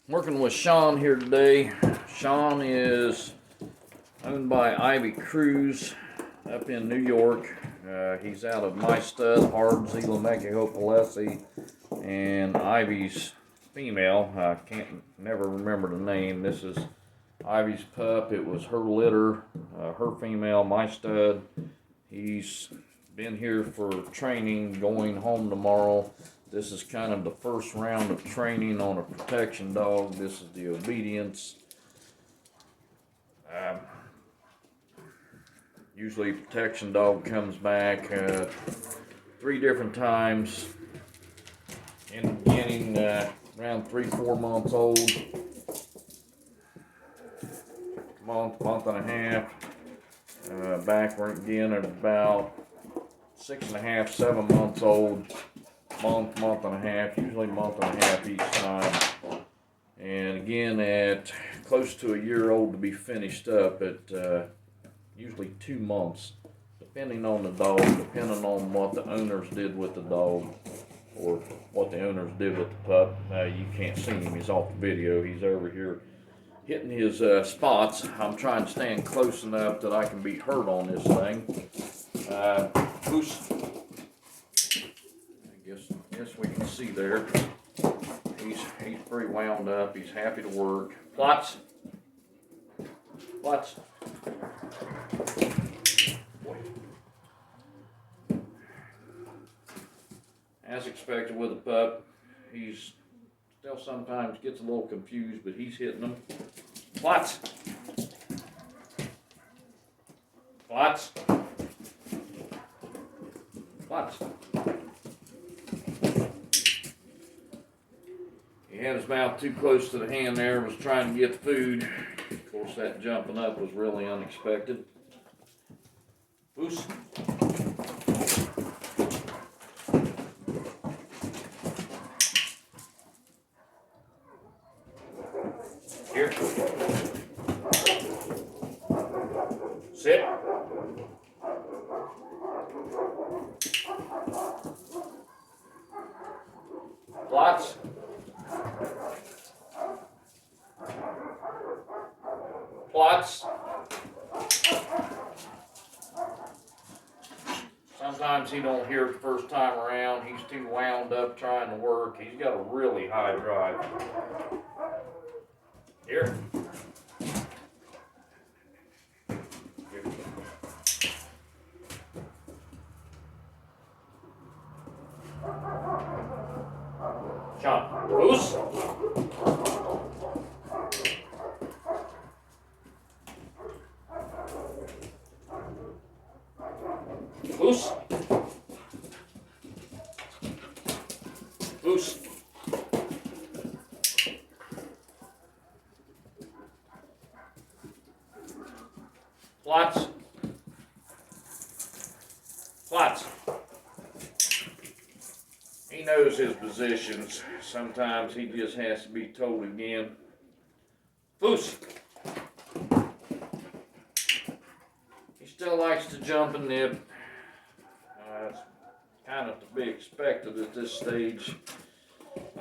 Working with Shawn here today. Shawn is owned by Ivy Cruz up in New York. He's out of My Stud, Hard, Zealamekiho, Palesi, and Ivy's female. I can't never remember the name. This is Ivy's pup. It was her litter, her female, My Stud. He's been here for training, going home tomorrow. This is kind of the first round of training on a protection dog. This is the Obedience. Usually protection dog comes back 3 different times. In the beginning, around 3-4 months old. Month and a half. Back again at about 6.5, 7 months old. Month and a half, usually month and a half each time. And again at close to a year old to be finished up at usually 2 months, depending on the dog, depending on what the owners did with the dog or what the owners did with the pup. You can't see him, he's off the video. He's over here hitting his spots. I'm trying to stand close enough that I can be heard on this thing. Guess we can see there. He's pretty wound up. He's happy to work. Plots. As expected with a pup, he's still sometimes gets a little confused, but he's hitting them. Plots. He had his mouth too close to the hand there, was trying to get the food. Of course, that jumping up was really unexpected. Goose. Here. Sit. Plots. Sometimes he don't hear it the first time around. He's too wound up trying to work. He's got a really high drive. Here. Shawn. Loose. Loose. Loose. Plots. He knows his positions. Sometimes he just has to be told again. Loose. He still likes to jump and nip. It's kind of to be expected at this stage.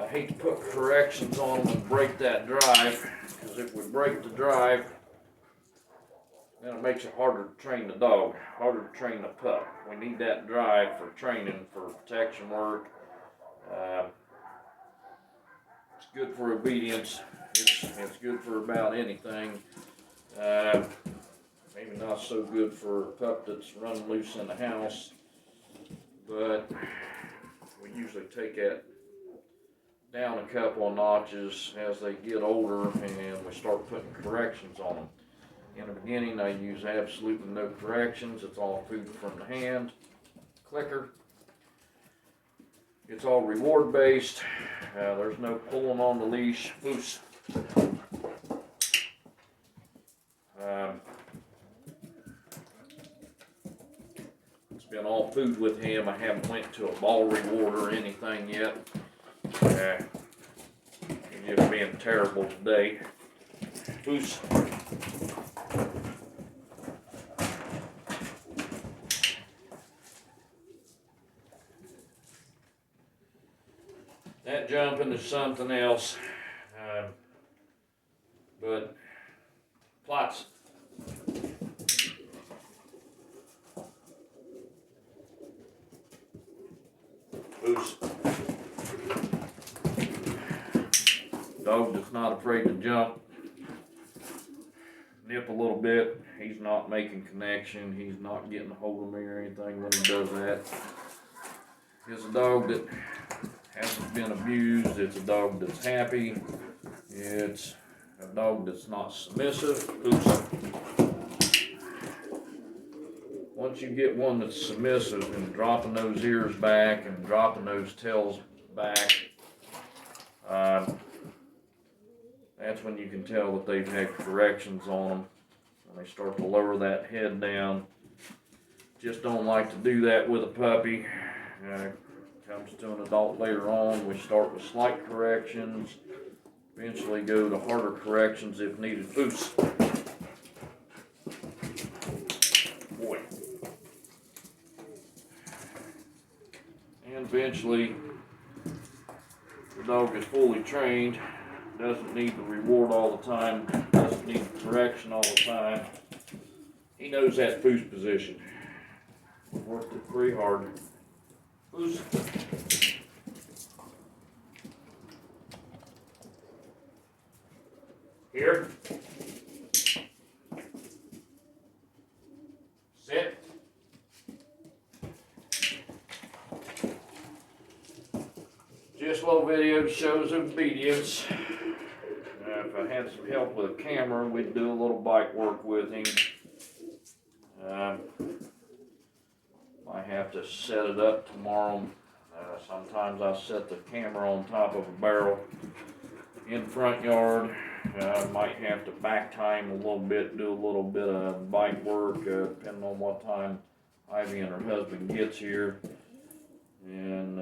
I hate to put corrections on him and break that drive, because if we break the drive, then it makes it harder to train the dog, harder to train the pup. We need that drive for training, for protection work. It's good for obedience. It's good for about anything. Maybe not so good for a pup that's running loose in the house, but we usually take that down a couple of notches as they get older and we start putting corrections on them. In the beginning, I use absolutely no corrections. It's all food from the hand, clicker. It's all reward based. There's no pulling on the leash. Loose. It's been all food with him. I haven't went to a ball reward or anything yet. He's just being terrible today. Loose. That jumping is something else. But plots. Loose. Dog that's not afraid to jump. Nip a little bit. He's not making connection. He's not getting a hold of me or anything when he does that. It's a dog that hasn't been abused. It's a dog that's happy. It's a dog that's not submissive. Oops. Once you get one that's submissive and dropping those ears back and dropping those tails back, that's when you can tell that they've had corrections on them. When they start to lower that head down. Just don't like to do that with a puppy. Comes to an adult later on, we start with slight corrections, eventually go to harder corrections if needed. Oops. Boy. And eventually, the dog is fully trained, doesn't need the reward all the time, doesn't need correction all the time. He knows that foos position. We've worked it pretty hard. Foos. Here. Sit. Just a little video shows obedience. If I had some help with a camera, we'd do a little bike work with him. Might have to set it up tomorrow. Sometimes I set the camera on top of a barrel in the front yard. Might have to back time a little bit, do a little bit of bike work, depending on what time Ivy and her husband gets here. And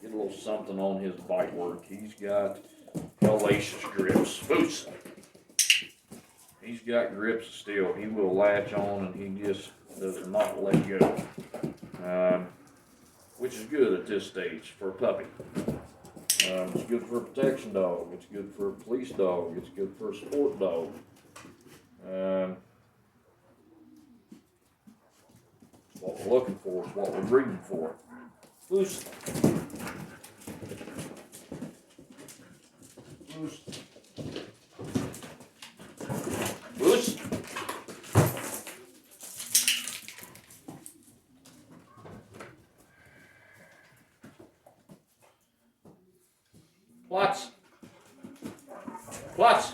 get a little something on his bike work. He's got hellacious grips. Oops. He's got grips of steel. He will latch on and he just does not let go. Which is good at this stage for a puppy. It's good for a protection dog. It's good for a police dog. It's good for a sport dog. It's what we're looking for. It's what we're breeding for. Loose. Loose. Loose. Plots. Plots.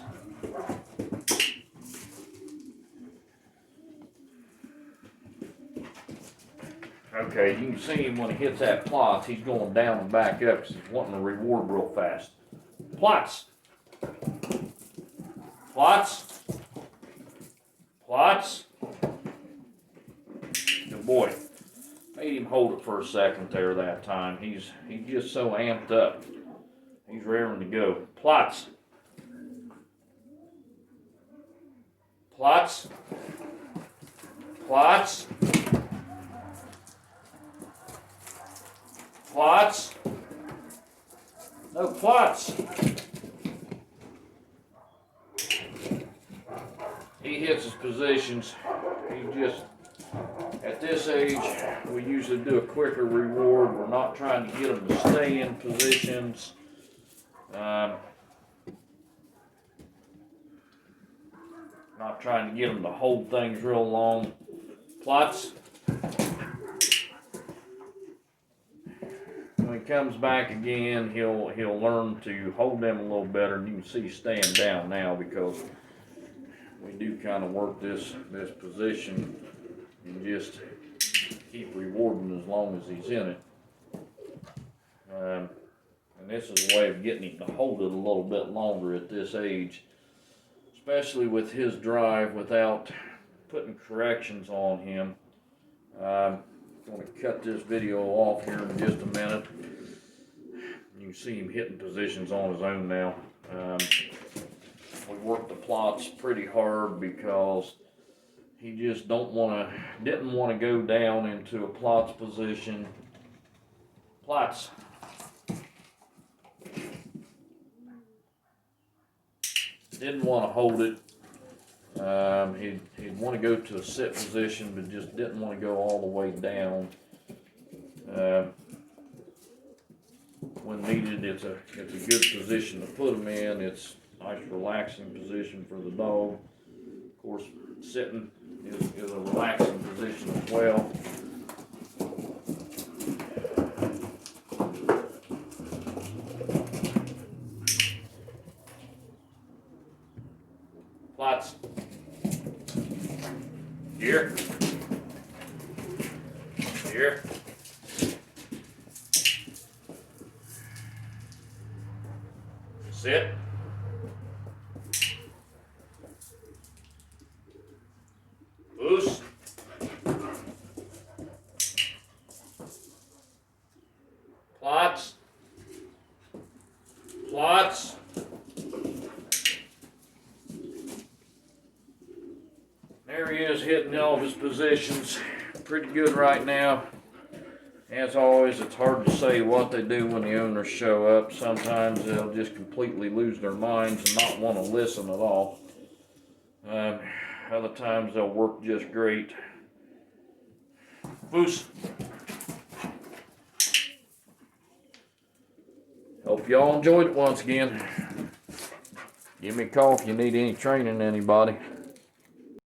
Okay, you can see him when he hits that plots, he's going down and back up because he's wanting a reward real fast. Plots. Plots. Plots. Good boy. Made him hold it for a second there that time. He's just so amped up. He's raring to go. Plots. Plots. Plots. Plots. No plots. He hits his positions. He just, at this age, we usually do a quicker reward. We're not trying to get him to stay in positions. Not trying to get him to hold things real long. Plots. When he comes back again, he'll learn to hold them a little better. And you can see he's staying down now because we do kind of work this position and just keep rewarding as long as he's in it. And this is a way of getting him to hold it a little bit longer at this age, especially with his drive without putting corrections on him. I'm going to cut this video off here in just a minute. You can see him hitting positions on his own now. We worked the plots pretty hard because he just didn't want to go down into a plots position. Plots. Didn't want to hold it. He'd want to go to a sit position, but just didn't want to go all the way down. When needed, it's a good position to put him in. It's a nice relaxing position for the dog. Of course, sitting is a relaxing position as well. Lots. Here. Here. Sit. Loose. Plots. Plots. There he is, hitting all of his positions. Pretty good right now. As always, it's hard to say what they do when the owners show up. Sometimes they'll just completely lose their minds and not want to listen at all. Other times they'll work just great. Loose. Hope y'all enjoyed it once again. Give me a call if you need any training, anybody.